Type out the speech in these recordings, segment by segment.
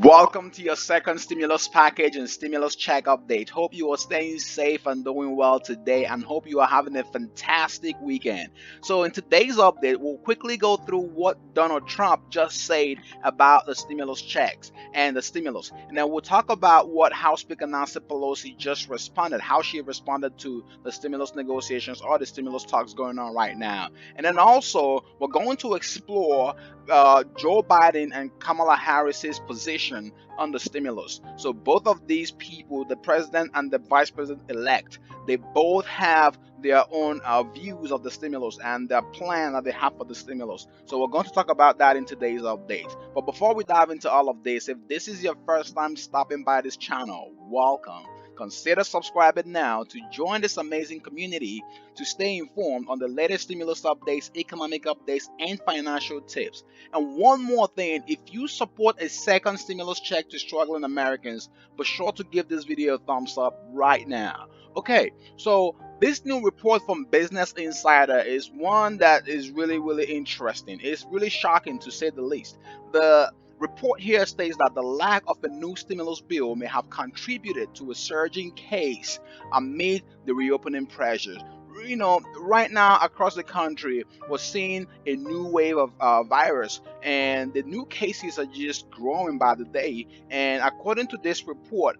Welcome to your second stimulus package and stimulus check update. Hope you are staying safe and doing well today, and hope you are having a fantastic weekend. So, in today's update, we'll quickly go through what Donald Trump just said about the stimulus checks and the stimulus. And then we'll talk about what House Speaker Nancy Pelosi just responded, how she responded to the stimulus negotiations or the stimulus talks going on right now. And then also, we're going to explore Joe Biden and Kamala Harris's position on the stimulus. So both of these people, the president and the vice president elect, they both have their own views of the stimulus and their plan that they have for the stimulus. So we're going to talk about that in today's update. But before we dive into all of this, if this is your first time stopping by this channel, welcome. Consider subscribing now to join this amazing community to stay informed on the latest stimulus updates, economic updates, and financial tips. And one more thing, if you support a second stimulus check to struggling Americans, be sure to give this video a thumbs up right now. Okay, so this new report from Business Insider is one that is really interesting. It's really shocking to say the least. The report here states that the lack of a new stimulus bill may have contributed to a surging case amid the reopening pressures. You know, right now across the country, we're seeing a new wave of virus, and the new cases are just growing by the day. And according to this report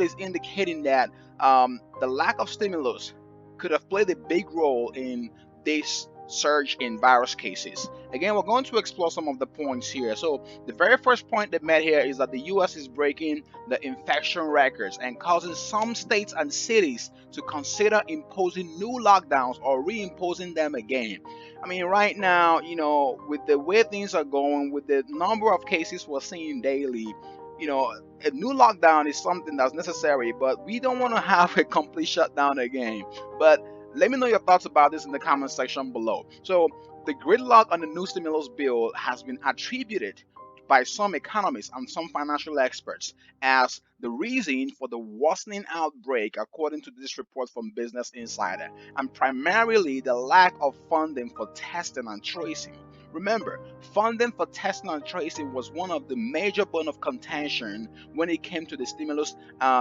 is indicating that the lack of stimulus could have played a big role in this surge in virus cases. Again, we're going to explore some of the points here. So the very first point they made here is that the US is breaking the infection records and causing some states and cities to consider imposing new lockdowns or reimposing them again. I mean, right now, you know, with the way things are going, with the number of cases we're seeing daily, you know, a new lockdown is something that's necessary, but we don't want to have a complete shutdown again. But let me know your thoughts about this in the comment section below. So the gridlock on the new stimulus bill has been attributed by some economists and some financial experts as the reason for the worsening outbreak, according to this report from Business Insider, and primarily the lack of funding for testing and tracing. Remember, funding for testing and tracing was one of the major bone of contention when it came to the stimulus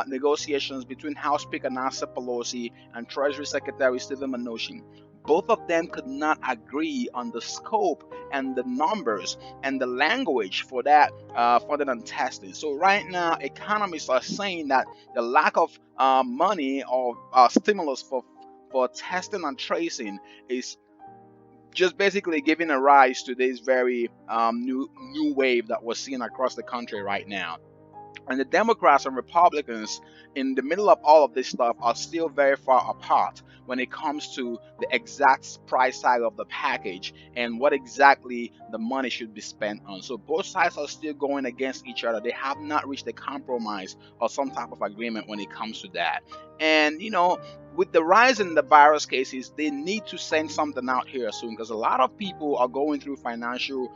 negotiations between House Speaker Nancy Pelosi and Treasury Secretary Stephen Mnuchin. Both of them could not agree on the scope and the numbers and the language for that funding and testing. So right now, economists are saying that the lack of money or stimulus for testing and tracing is just basically giving a rise to this very new wave that we're seeing across the country right now. And the Democrats and Republicans in the middle of all of this stuff are still very far apart when it comes to the exact price tag of the package and what exactly the money should be spent on. So both sides are still going against each other. They have not reached a compromise or some type of agreement when it comes to that. And, you know, with the rise in the virus cases, they need to send something out here soon, because a lot of people are going through financial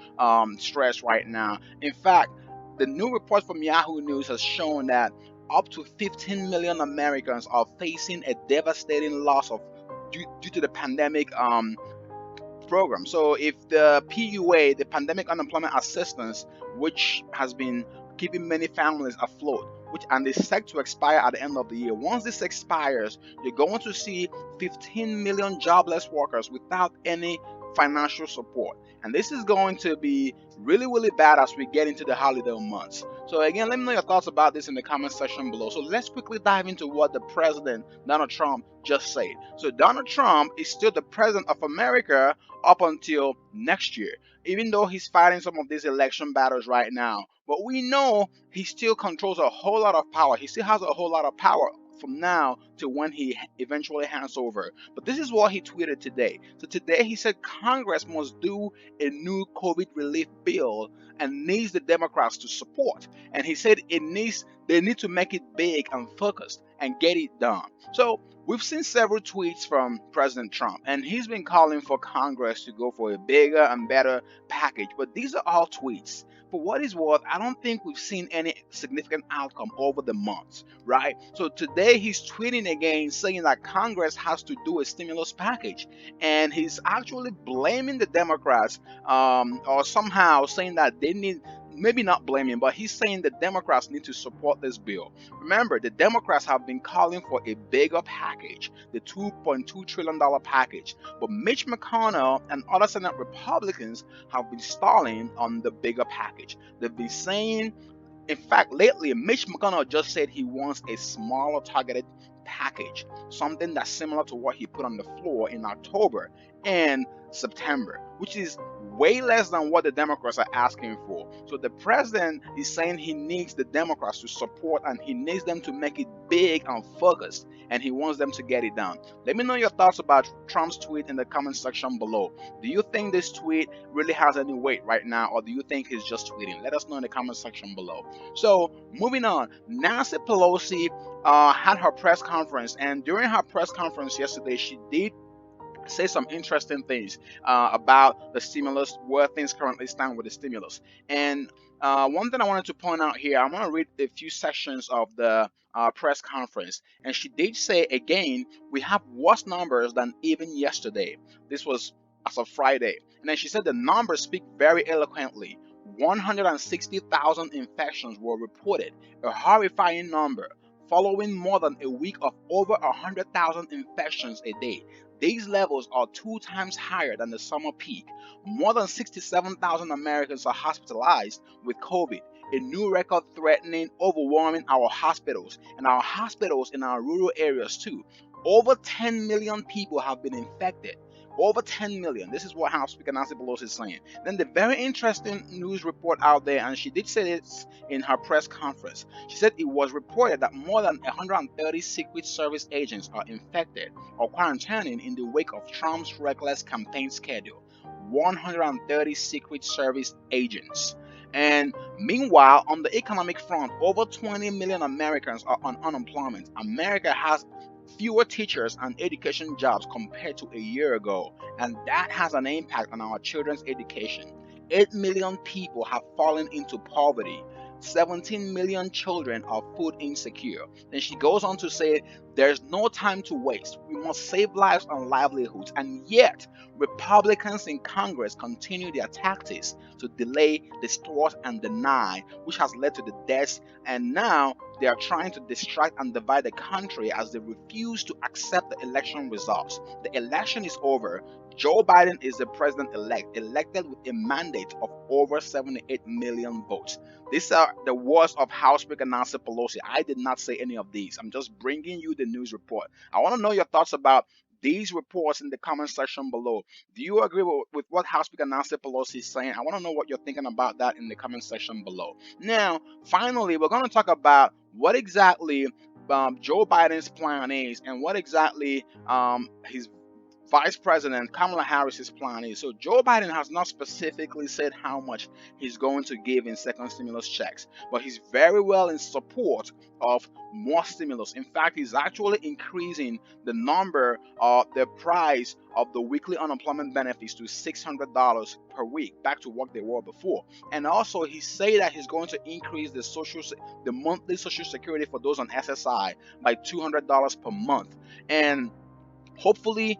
stress right now. In fact, the new report from Yahoo News has shown that up to 15 million Americans are facing a devastating loss of due to the pandemic program. So if the PUA, the Pandemic Unemployment Assistance, which has been keeping many families afloat, and is set to expire at the end of the year. Once this expires, you're going to see 15 million jobless workers without any financial support. And this is going to be really bad as we get into the holiday months. So again, let me know your thoughts about this in the comment section below. So let's quickly dive into what the president, Donald Trump, just said. So Donald Trump is still the president of America up until next year, even though he's fighting some of these election battles right now. But we know he still controls a whole lot of power. He still has a whole lot of power from now to when he eventually hands over. But this is what he tweeted today. So today he said Congress must do a new COVID relief bill and needs the Democrats to support. And he said they need to make it big and focused and get it done. So we've seen several tweets from President Trump, and he's been calling for Congress to go for a bigger and better package. But these are all tweets. For what is worth, I don't think we've seen any significant outcome over the months, right? So today he's tweeting again saying that Congress has to do a stimulus package, and he's actually blaming the Democrats or somehow saying that they need maybe not blaming, but he's saying the Democrats need to support this bill. Remember, the Democrats have been calling for a bigger package, the $2.2 trillion package. But Mitch McConnell and other Senate Republicans have been stalling on the bigger package. They've been saying, in fact, lately, Mitch McConnell just said he wants a smaller targeted package, something that's similar to what he put on the floor in October and September, which is way less than what the Democrats are asking for. So the president is saying he needs the Democrats to support and he needs them to make it big and focused, and he wants them to get it done. Let me know your thoughts about Trump's tweet in the comment section below. Do you think this tweet really has any weight right now, or do you think he's just tweeting? Let us know in the comment section below. So moving on, Nancy Pelosi had her press conference, and during her press conference yesterday, she did say some interesting things about the stimulus, where things currently stand with the stimulus. And one thing I wanted to point out here, I'm going to read a few sections of the press conference. And she did say, again, we have worse numbers than even yesterday. This was as of Friday. And then she said the numbers speak very eloquently. 160,000 infections were reported, a horrifying number, following more than a week of over 100,000 infections a day. These levels are 2 times higher than the summer peak. More than 67,000 Americans are hospitalized with COVID, a new record threatening overwhelming our hospitals, and our hospitals in our rural areas too. Over 10 million people have been infected. Over 10 million. This is what House Speaker Nancy Pelosi is saying. Then the very interesting news report out there, and she did say this in her press conference. She said it was reported that more than 130 Secret Service agents are infected or quarantining in the wake of Trump's reckless campaign schedule. 130 Secret Service agents. And meanwhile, on the economic front, over 20 million Americans are on unemployment. America has fewer teachers and education jobs compared to a year ago, and that has an impact on our children's education. 8 million people have fallen into poverty. 17 million children are food insecure. Then she goes on to say, there's no time to waste. We must save lives and livelihoods. And yet, Republicans in Congress continue their tactics to delay, distort, and deny, which has led to the deaths. And now they are trying to distract and divide the country as they refuse to accept the election results. The election is over. Joe Biden is the president-elect, elected with a mandate of over 78 million votes. These are the words of House Speaker Nancy Pelosi. I did not say any of these. I'm just bringing you the news report. I want to know your thoughts about these reports in the comment section below. Do you agree with what House Speaker Nancy Pelosi is saying? I want to know what you're thinking about that in the comment section below. Now, finally, we're going to talk about what exactly Joe Biden's plan is and what exactly his Vice President Kamala Harris's plan is. So Joe Biden has not specifically said how much he's going to give in second stimulus checks, but he's very well in support of more stimulus. In fact, he's actually increasing the number of the price of the weekly unemployment benefits to $600 per week, back to what they were before. And also, he said that he's going to increase the monthly Social Security for those on SSI by $200 per month. And hopefully,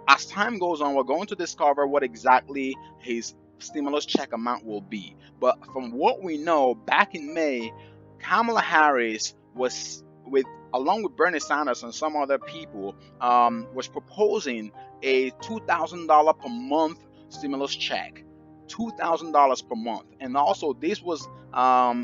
as time goes on, we're going to discover what exactly his stimulus check amount will be. But from what we know, back in May, Kamala Harris was along with Bernie Sanders and some other people, was proposing a $2,000 per month stimulus check. $2,000 per month, and also this was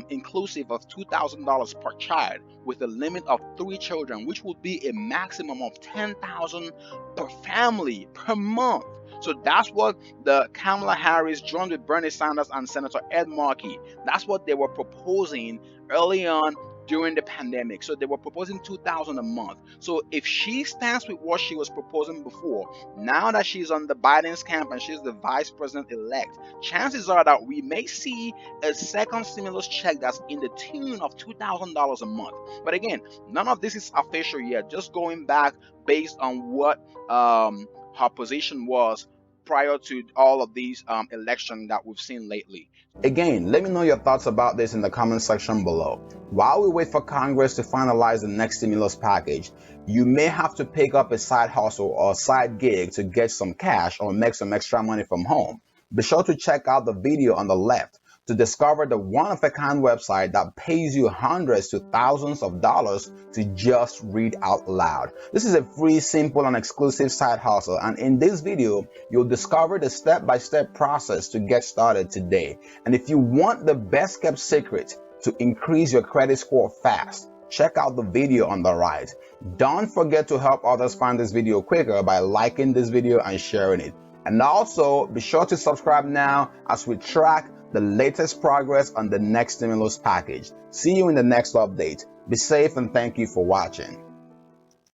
inclusive of $2,000 per child with a limit of 3 children, which would be a maximum of $10,000 per family per month. So that's what the Kamala Harris, joined with Bernie Sanders and Senator Ed Markey, that's what they were proposing early on during the pandemic. So they were proposing $2,000 a month. So if she stands with what she was proposing before, now that she's on the Biden's camp and she's the vice president-elect, chances are that we may see a second stimulus check that's in the tune of $2,000 a month. But again, none of this is official yet, just going back based on what her position was prior to all of these elections that we've seen lately. Again, let me know your thoughts about this in the comment section below. While we wait for Congress to finalize the next stimulus package, you may have to pick up a side hustle or a side gig to get some cash or make some extra money from home. Be sure to check out the video on the left to discover the one-of-a-kind website that pays you hundreds to thousands of dollars to just read out loud. This is a free, simple, and exclusive side hustle, and in this video, you'll discover the step-by-step process to get started today. And if you want the best-kept secret to increase your credit score fast, check out the video on the right. Don't forget to help others find this video quicker by liking this video and sharing it. And also, be sure to subscribe now as we track the latest progress on the next stimulus package. See you in the next update. Be safe and thank you for watching.